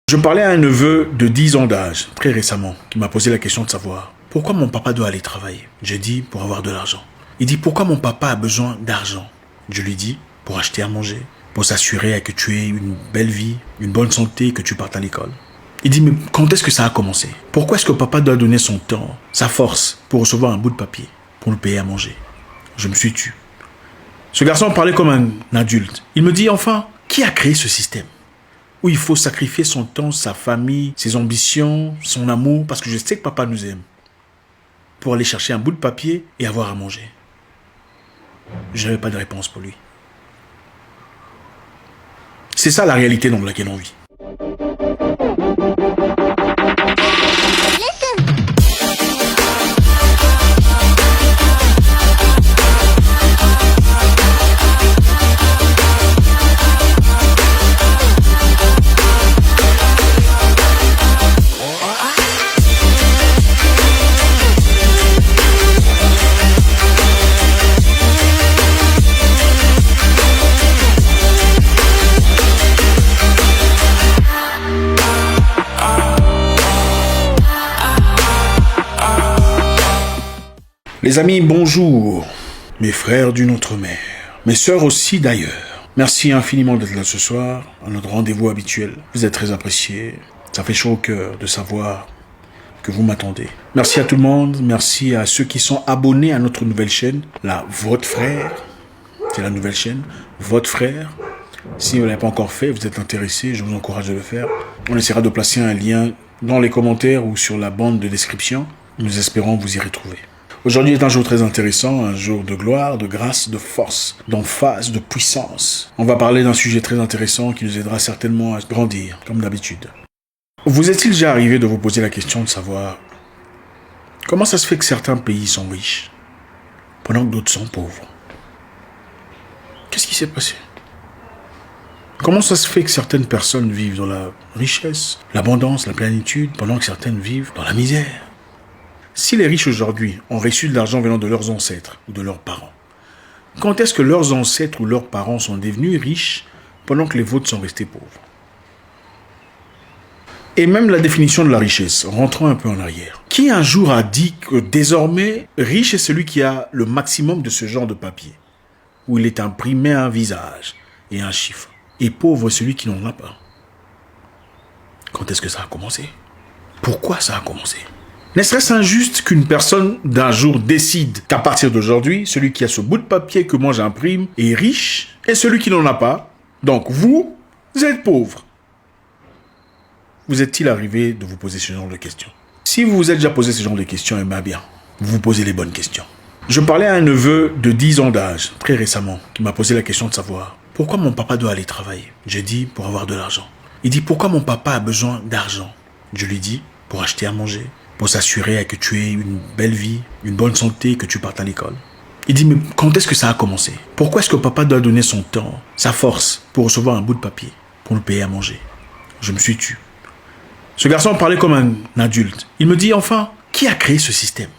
Je parlais à un neveu de 10 ans d'âge, très récemment, qui m'a posé la question de savoir pourquoi mon papa doit aller travailler. J'ai dit pour avoir de l'argent. Il dit pourquoi mon papa a besoin d'argent. Je lui dis pour acheter à manger, pour s'assurer que tu aies une belle vie, une bonne santé, que tu partes à l'école. Il dit mais quand est-ce que ça a commencé? Pourquoi est-ce que papa doit donner son temps, sa force pour recevoir un bout de papier, pour le payer à manger? Je me suis tu. Ce garçon parlait comme un adulte. Il me dit enfin, qui a créé ce système où il faut sacrifier son temps, sa famille, ses ambitions, son amour, parce que je sais que papa nous aime, pour aller chercher un bout de papier et avoir à manger? Je n'avais pas de réponse pour lui. C'est ça la réalité dans laquelle on vit. Les amis, bonjour. Mes frères d'une autre mère. Mes sœurs aussi d'ailleurs. Merci infiniment d'être là ce soir, à notre rendez-vous habituel. Vous êtes très appréciés. Ça fait chaud au cœur de savoir que vous m'attendez. Merci à tout le monde. Merci à ceux qui sont abonnés à notre nouvelle chaîne. Là, votre frère. C'est la nouvelle chaîne. Votre frère. Si vous ne l'avez pas encore fait, vous êtes intéressé, je vous encourage à le faire. On essaiera de placer un lien dans les commentaires ou sur la bande de description. Nous espérons vous y retrouver. Aujourd'hui est un jour très intéressant, un jour de gloire, de grâce, de force, d'emphase, de puissance. On va parler d'un sujet très intéressant qui nous aidera certainement à grandir, comme d'habitude. Vous est-il déjà arrivé de vous poser la question de savoir comment ça se fait que certains pays sont riches, pendant que d'autres sont pauvres? Qu'est-ce qui s'est passé? Comment ça se fait que certaines personnes vivent dans la richesse, l'abondance, la plénitude, pendant que certaines vivent dans la misère? Si les riches aujourd'hui ont reçu de l'argent venant de leurs ancêtres ou de leurs parents, quand est-ce que leurs ancêtres ou leurs parents sont devenus riches pendant que les vôtres sont restés pauvres? Et même la définition de la richesse, rentrons un peu en arrière. Qui un jour a dit que désormais, riche est celui qui a le maximum de ce genre de papier, où il est imprimé un visage et un chiffre, et pauvre est celui qui n'en a pas? Quand est-ce que ça a commencé? Pourquoi ça a commencé? N'est-ce injuste qu'une personne d'un jour décide qu'à partir d'aujourd'hui, celui qui a ce bout de papier que moi j'imprime est riche et celui qui n'en a pas, donc vous êtes pauvre? Vous est-il arrivé de vous poser ce genre de questions? Si vous vous êtes déjà posé ce genre de questions, eh bien, vous vous posez les bonnes questions. Je parlais à un neveu de 10 ans d'âge, très récemment, qui m'a posé la question de savoir pourquoi mon papa doit aller travailler. J'ai dit pour avoir de l'argent. Il dit pourquoi mon papa a besoin d'argent. Je lui dis pour acheter à manger, pour s'assurer que tu aies une belle vie, une bonne santé, que tu partes à l'école. Il dit mais quand est-ce que ça a commencé? Pourquoi est-ce que papa doit donner son temps, sa force, pour recevoir un bout de papier, pour le payer à manger? Je me suis tu. Ce garçon parlait comme un adulte. Il me dit enfin, qui a créé ce système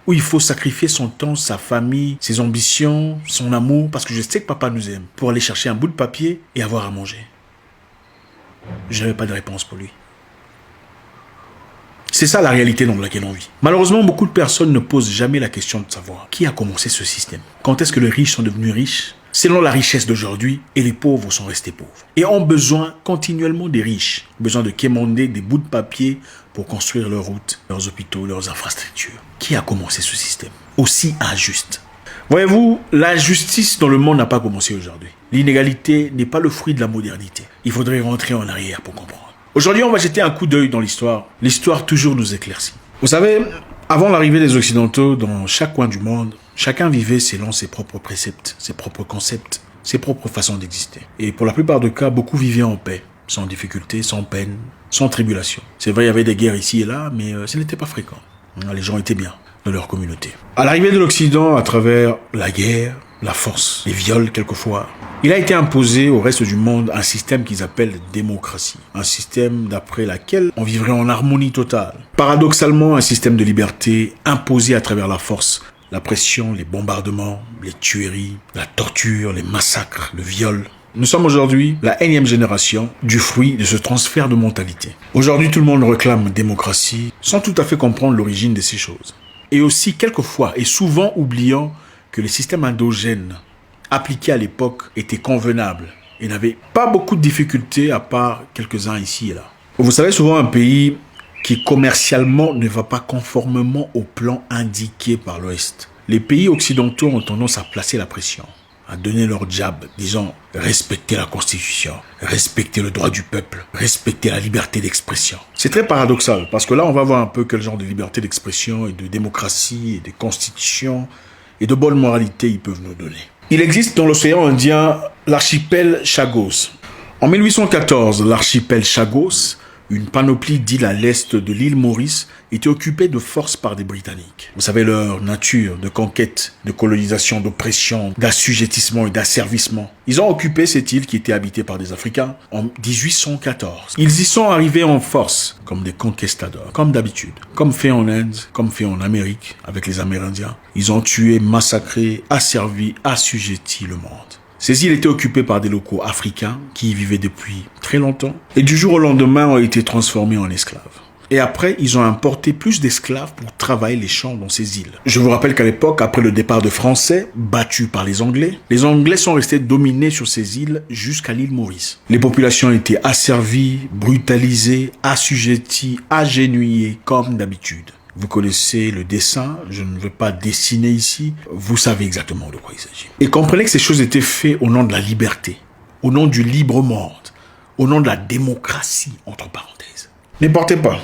où il faut sacrifier son temps, sa famille, ses ambitions, son amour, parce que je sais que papa nous aime, pour aller chercher un bout de papier et avoir à manger? Je n'avais pas de réponse pour lui. C'est ça la réalité dans laquelle on vit. Malheureusement, beaucoup de personnes ne posent jamais la question de savoir qui a commencé ce système. Quand est-ce que les riches sont devenus riches selon la richesse d'aujourd'hui et les pauvres sont restés pauvres. Et ont besoin continuellement des riches, besoin de quémander des bouts de papier pour construire leurs routes, leurs hôpitaux, leurs infrastructures. Qui a commencé ce système aussi injuste? Voyez-vous, la justice dans le monde n'a pas commencé aujourd'hui. L'inégalité n'est pas le fruit de la modernité. Il faudrait rentrer en arrière pour comprendre. Aujourd'hui, on va jeter un coup d'œil dans l'histoire. L'histoire toujours nous éclaircit. Vous savez, avant l'arrivée des Occidentaux, dans chaque coin du monde, chacun vivait selon ses propres préceptes, ses propres concepts, ses propres façons d'exister. Et pour la plupart des cas, beaucoup vivaient en paix, sans difficulté, sans peine, sans tribulation. C'est vrai, il y avait des guerres ici et là, mais ce n'était pas fréquent. Les gens étaient bien dans leur communauté. À l'arrivée de l'Occident, à travers la guerre, la force, les viols quelquefois, il a été imposé au reste du monde un système qu'ils appellent démocratie. Un système d'après lequel on vivrait en harmonie totale. Paradoxalement, un système de liberté imposé à travers la force, la pression, les bombardements, les tueries, la torture, les massacres, le viol, Nous sommes aujourd'hui la énième génération du fruit de ce transfert de mentalité. Aujourd'hui, tout le monde réclame démocratie sans tout à fait comprendre l'origine de ces choses. Et aussi, quelquefois et souvent oubliant que les systèmes endogènes appliqués à l'époque étaient convenables et n'avaient pas beaucoup de difficultés à part quelques-uns ici et là. Vous savez, souvent un pays qui commercialement ne va pas conformément au plan indiqué par l'Ouest. Les pays occidentaux ont tendance à placer la pression, à donner leur jab, disant respecter la Constitution, respecter le droit du peuple, respecter la liberté d'expression. C'est très paradoxal, parce que là, on va voir un peu quel genre de liberté d'expression et de démocratie et de constitution et de bonne moralité ils peuvent nous donner. Il existe dans l'océan Indien l'archipel Chagos. En 1814, l'archipel Chagos, une panoplie d'îles à l'est de l'île Maurice, était occupée de force par des Britanniques. Vous savez leur nature de conquête, de colonisation, d'oppression, d'assujettissement et d'asservissement. Ils ont occupé cette île qui était habitée par des Africains en 1814. Ils y sont arrivés en force, comme des conquistadors, comme d'habitude, comme fait en Inde, comme fait en Amérique, avec les Amérindiens. Ils ont tué, massacré, asservi, assujetti le monde. Ces îles étaient occupées par des locaux africains qui y vivaient depuis très longtemps et du jour au lendemain ont été transformés en esclaves. Et après, ils ont importé plus d'esclaves pour travailler les champs dans ces îles. Je vous rappelle qu'à l'époque, après le départ de Français, battus par les Anglais sont restés dominés sur ces îles jusqu'à l'île Maurice. Les populations étaient asservies, brutalisées, assujetties, agenouillées comme d'habitude. Vous connaissez le dessin, je ne veux pas dessiner ici, vous savez exactement de quoi il s'agit. Et comprenez que ces choses étaient faites au nom de la liberté, au nom du libre monde, au nom de la démocratie, entre parenthèses. N'importe pas.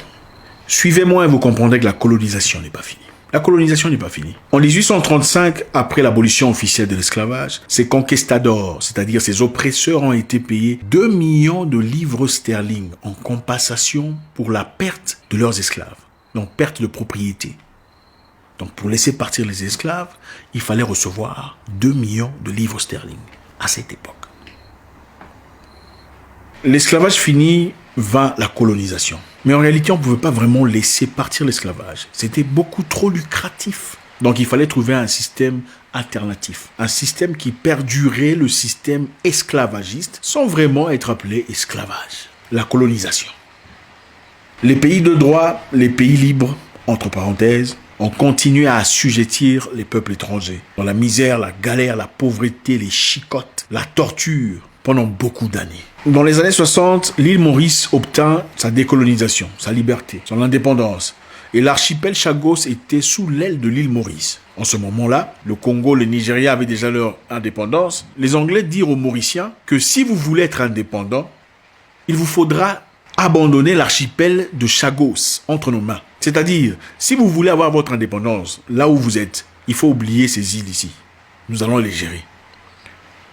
Suivez-moi et vous comprendrez que la colonisation n'est pas finie. La colonisation n'est pas finie. En 1835, après l'abolition officielle de l'esclavage, ces conquistadors, c'est-à-dire ces oppresseurs, ont été payés 2 millions de livres sterling en compensation pour la perte de leurs esclaves. Donc, perte de propriété. Donc, pour laisser partir les esclaves, il fallait recevoir 2 millions de livres sterling à cette époque. L'esclavage fini, vint la colonisation. Mais en réalité, on ne pouvait pas vraiment laisser partir l'esclavage. C'était beaucoup trop lucratif. Donc, il fallait trouver un système alternatif. Un système qui perdurait le système esclavagiste sans vraiment être appelé esclavage. La colonisation. Les pays de droit, les pays libres, entre parenthèses, ont continué à assujettir les peuples étrangers dans la misère, la galère, la pauvreté, les chicottes, la torture pendant beaucoup d'années. Dans les années 60, l'île Maurice obtint sa décolonisation, sa liberté, son indépendance. Et l'archipel Chagos était sous l'aile de l'île Maurice. En ce moment-là, le Congo, le Nigeria avaient déjà leur indépendance. Les Anglais dirent aux Mauriciens que si vous voulez être indépendant, il vous faudra abandonner l'archipel de Chagos entre nos mains. C'est-à-dire, si vous voulez avoir votre indépendance, là où vous êtes, il faut oublier ces îles ici. Nous allons les gérer.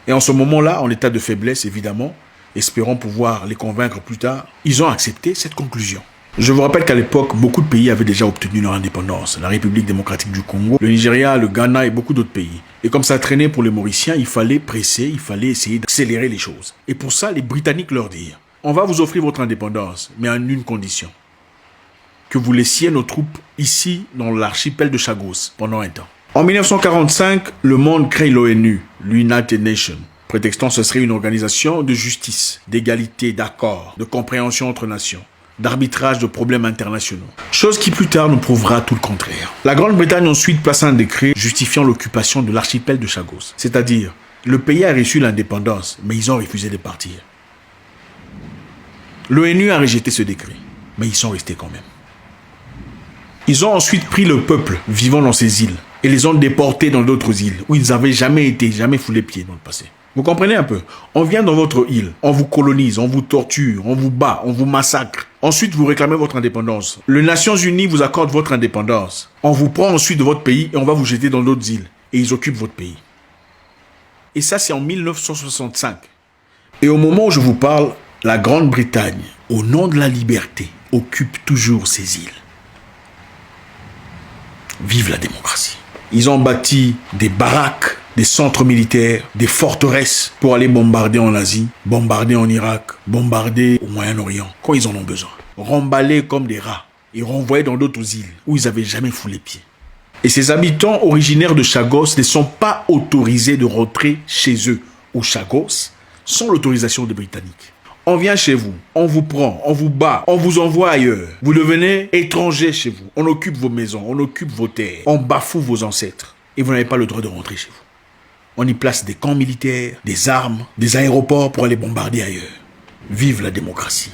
Et en ce moment-là, en état de faiblesse, évidemment, espérant pouvoir les convaincre plus tard, ils ont accepté cette conclusion. Je vous rappelle qu'à l'époque, beaucoup de pays avaient déjà obtenu leur indépendance. La République démocratique du Congo, le Nigeria, le Ghana et beaucoup d'autres pays. Et comme ça traînait pour les Mauriciens, il fallait presser, il fallait essayer d'accélérer les choses. Et pour ça, les Britanniques leur dirent: on va vous offrir votre indépendance, mais en une condition. Que vous laissiez nos troupes ici, dans l'archipel de Chagos, pendant un temps. En 1945, le monde crée l'ONU, l'United Nations, prétextant que ce serait une organisation de justice, d'égalité, d'accord, de compréhension entre nations, d'arbitrage de problèmes internationaux. Chose qui plus tard nous prouvera tout le contraire. La Grande-Bretagne ensuite place un décret justifiant l'occupation de l'archipel de Chagos. C'est-à-dire, le pays a reçu l'indépendance, mais ils ont refusé de partir. L'ONU a rejeté ce décret, mais ils sont restés quand même. Ils ont ensuite pris le peuple vivant dans ces îles et les ont déportés dans d'autres îles où ils n'avaient jamais été, jamais foulé pied dans le passé. Vous comprenez un peu? On vient dans votre île, on vous colonise, on vous torture, on vous bat, on vous massacre. Ensuite, vous réclamez votre indépendance. Les Nations Unies vous accordent votre indépendance. On vous prend ensuite de votre pays et on va vous jeter dans d'autres îles. Et ils occupent votre pays. Et ça, c'est en 1965. Et au moment où je vous parle, la Grande-Bretagne, au nom de la liberté, occupe toujours ces îles. Vive la démocratie. Ils ont bâti des baraques, des centres militaires, des forteresses pour aller bombarder en Asie, bombarder en Irak, bombarder au Moyen-Orient, quand ils en ont besoin. Remballer comme des rats et renvoyer dans d'autres îles où ils n'avaient jamais foulé pied. Et ces habitants originaires de Chagos ne sont pas autorisés de rentrer chez eux. Ou Chagos, sans l'autorisation des Britanniques. On vient chez vous, on vous prend, on vous bat, on vous envoie ailleurs. Vous devenez étranger chez vous. On occupe vos maisons, on occupe vos terres, on bafoue vos ancêtres. Et vous n'avez pas le droit de rentrer chez vous. On y place des camps militaires, des armes, des aéroports pour aller bombarder ailleurs. Vive la démocratie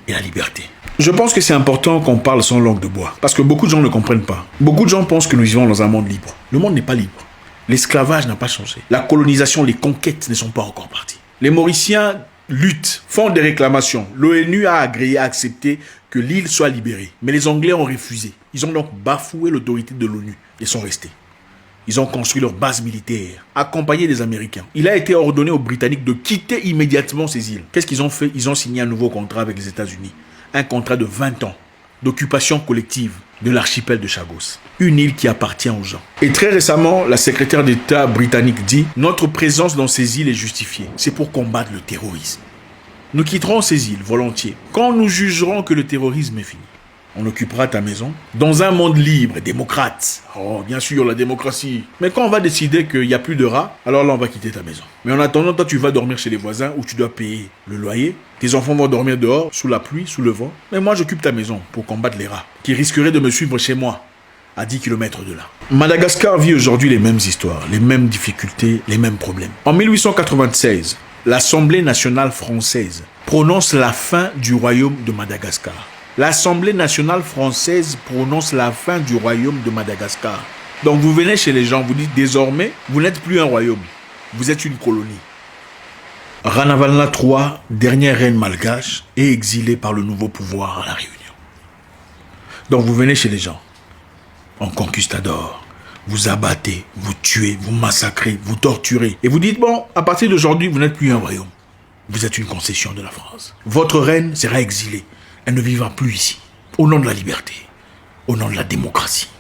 et la liberté. Je pense que c'est important qu'on parle sans langue de bois. Parce que beaucoup de gens ne comprennent pas. Beaucoup de gens pensent que nous vivons dans un monde libre. Le monde n'est pas libre. L'esclavage n'a pas changé. La colonisation, les conquêtes ne sont pas encore parties. Les Mauriciens luttent, font des réclamations. L'ONU a agréé, a accepté que l'île soit libérée. Mais les Anglais ont refusé. Ils ont donc bafoué l'autorité de l'ONU et sont restés. Ils ont construit leur base militaire, accompagnés des Américains. Il a été ordonné aux Britanniques de quitter immédiatement ces îles. Qu'est-ce qu'ils ont fait? Ils ont signé un nouveau contrat avec les États-Unis. Un contrat de 20 ans d'occupation collective de l'archipel de Chagos. Une île qui appartient aux gens. Et très récemment, la secrétaire d'État britannique dit « Notre présence dans ces îles est justifiée. C'est pour combattre le terrorisme. Nous quitterons ces îles volontiers quand nous jugerons que le terrorisme est fini. On occupera ta maison dans un monde libre et démocrate. Oh, bien sûr, la démocratie. Mais quand on va décider qu'il n'y a plus de rats, alors là, on va quitter ta maison. Mais en attendant, toi, tu vas dormir chez les voisins où tu dois payer le loyer. Tes enfants vont dormir dehors, sous la pluie, sous le vent. Mais moi, j'occupe ta maison pour combattre les rats qui risqueraient de me suivre chez moi, à 10 km de là. Madagascar vit aujourd'hui les mêmes histoires, les mêmes difficultés, les mêmes problèmes. En 1896, l'Assemblée nationale française prononce la fin du royaume de Madagascar. L'Assemblée nationale française prononce la fin du royaume de Madagascar. Donc vous venez chez les gens, vous dites désormais, vous n'êtes plus un royaume, vous êtes une colonie. Ranavalna III, dernière reine malgache, est exilée par le nouveau pouvoir à la Réunion. Donc vous venez chez les gens, en conquistador, vous abattez, vous tuez, vous massacrez, vous torturez. Et vous dites, bon, à partir d'aujourd'hui, vous n'êtes plus un royaume. Vous êtes une concession de la France. Votre reine sera exilée. Elle ne vivra plus ici, au nom de la liberté, au nom de la démocratie.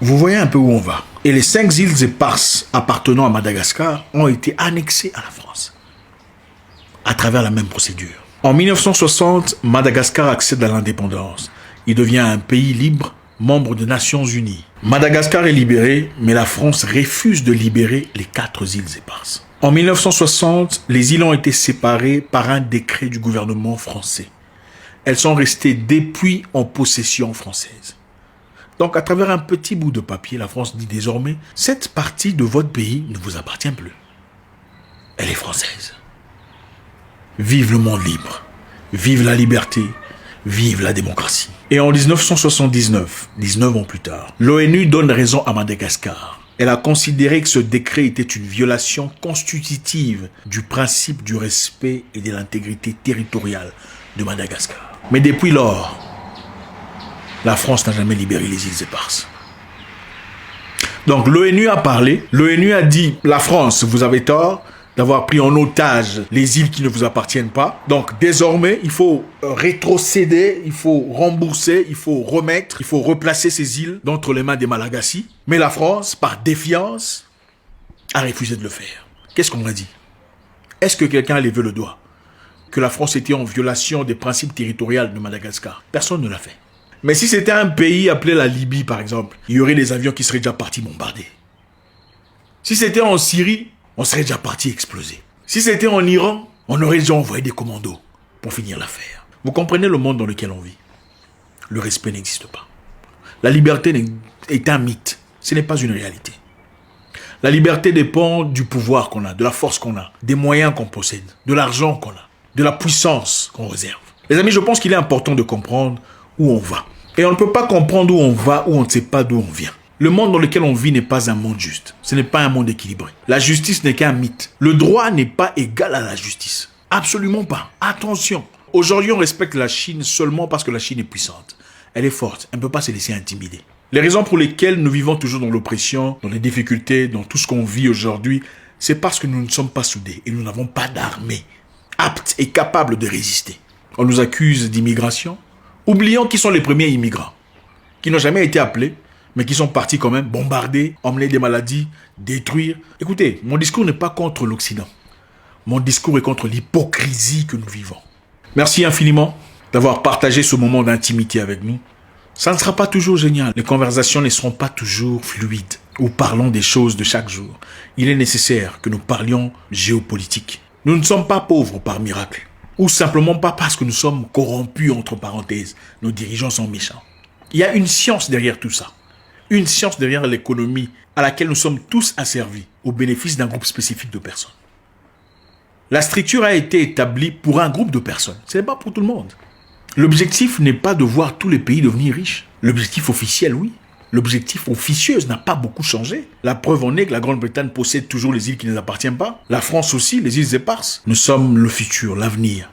Vous voyez un peu où on va. Et les 5 îles éparses appartenant à Madagascar ont été annexées à la France, à travers la même procédure. En 1960, Madagascar accède à l'indépendance. Il devient un pays libre, membre des Nations Unies. Madagascar est libéré, mais la France refuse de libérer les 4 îles éparses. En 1960, les îles ont été séparées par un décret du gouvernement français. Elles sont restées depuis en possession française. Donc, à travers un petit bout de papier, la France dit désormais, cette partie de votre pays ne vous appartient plus. Elle est française. Vive le monde libre. Vive la liberté. Vive la démocratie. Et en 1979, 19 ans plus tard, l'ONU donne raison à Madagascar. Elle a considéré que ce décret était une violation constitutive du principe du respect et de l'intégrité territoriale de Madagascar. Mais depuis lors, la France n'a jamais libéré les îles éparses. Donc l'ONU a parlé, l'ONU a dit, la France, vous avez tort d'avoir pris en otage les îles qui ne vous appartiennent pas. Donc désormais, il faut rétrocéder, il faut rembourser, il faut remettre, il faut replacer ces îles d'entre les mains des Malagasy. Mais la France, par défiance, a refusé de le faire. Qu'est-ce qu'on a dit? Est-ce que quelqu'un a levé le doigt que la France était en violation des principes territoriaux de Madagascar? Personne ne l'a fait. Mais si c'était un pays appelé la Libye, par exemple, il y aurait des avions qui seraient déjà partis bombarder. Si c'était en Syrie, on serait déjà parti exploser. Si c'était en Iran, on aurait déjà envoyé des commandos pour finir l'affaire. Vous comprenez le monde dans lequel on vit? Le respect n'existe pas. La liberté est un mythe. Ce n'est pas une réalité. La liberté dépend du pouvoir qu'on a, de la force qu'on a, des moyens qu'on possède, de l'argent qu'on a, de la puissance qu'on réserve. Les amis, je pense qu'il est important de comprendre où on va. Et on ne peut pas comprendre où on va, où on ne sait pas d'où on vient. Le monde dans lequel on vit n'est pas un monde juste. Ce n'est pas un monde équilibré. La justice n'est qu'un mythe. Le droit n'est pas égal à la justice. Absolument pas. Attention. Aujourd'hui, on respecte la Chine seulement parce que la Chine est puissante. Elle est forte. Elle ne peut pas se laisser intimider. Les raisons pour lesquelles nous vivons toujours dans l'oppression, dans les difficultés, dans tout ce qu'on vit aujourd'hui, c'est parce que nous ne sommes pas soudés et nous n'avons pas d'armée apte et capable de résister. On nous accuse d'immigration. Oublions qui sont les premiers immigrants, qui n'ont jamais été appelés, mais qui sont partis quand même bombarder, emmener des maladies, détruire. Écoutez, mon discours n'est pas contre l'Occident. Mon discours est contre l'hypocrisie que nous vivons. Merci infiniment d'avoir partagé ce moment d'intimité avec nous. Ça ne sera pas toujours génial. Les conversations ne seront pas toujours fluides ou parlons des choses de chaque jour. Il est nécessaire que nous parlions géopolitique. Nous ne sommes pas pauvres par miracle. Ou simplement pas parce que nous sommes corrompus, entre parenthèses. Nos dirigeants sont méchants. Il y a une science derrière tout ça. Une science derrière l'économie à laquelle nous sommes tous asservis au bénéfice d'un groupe spécifique de personnes. La structure a été établie pour un groupe de personnes. Ce n'est pas pour tout le monde. L'objectif n'est pas de voir tous les pays devenir riches. L'objectif officiel, oui. L'objectif officieux n'a pas beaucoup changé. La preuve en est que la Grande-Bretagne possède toujours les îles qui ne nous appartiennent pas. La France aussi, les îles éparses. Nous sommes le futur, l'avenir.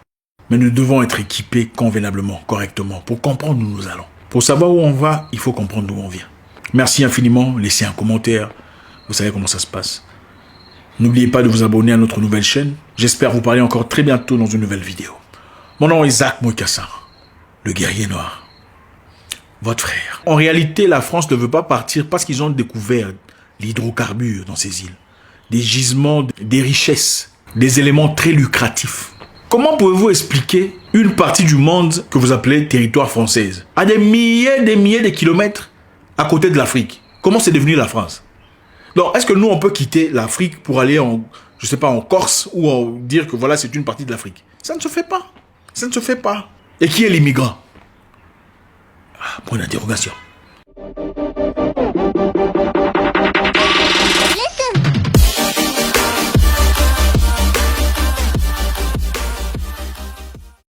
Mais nous devons être équipés convenablement, correctement, pour comprendre où nous allons. Pour savoir où on va, il faut comprendre d'où on vient. Merci infiniment. Laissez un commentaire. Vous savez comment ça se passe. N'oubliez pas de vous abonner à notre nouvelle chaîne. J'espère vous parler encore très bientôt dans une nouvelle vidéo. Mon nom est Zach Moukassa, le guerrier noir. Votre frère. En réalité, la France ne veut pas partir parce qu'ils ont découvert l'hydrocarbure dans ces îles. Des gisements, des richesses, des éléments très lucratifs. Comment pouvez-vous expliquer une partie du monde que vous appelez territoire française à des milliers de kilomètres à côté de l'Afrique? Comment c'est devenu la France? Donc, est-ce que nous, on peut quitter l'Afrique pour aller en, je sais pas, en Corse ou dire que voilà, c'est une partie de l'Afrique? Ça ne se fait pas. Ça ne se fait pas. Et qui est l'immigrant? Point d'interrogation.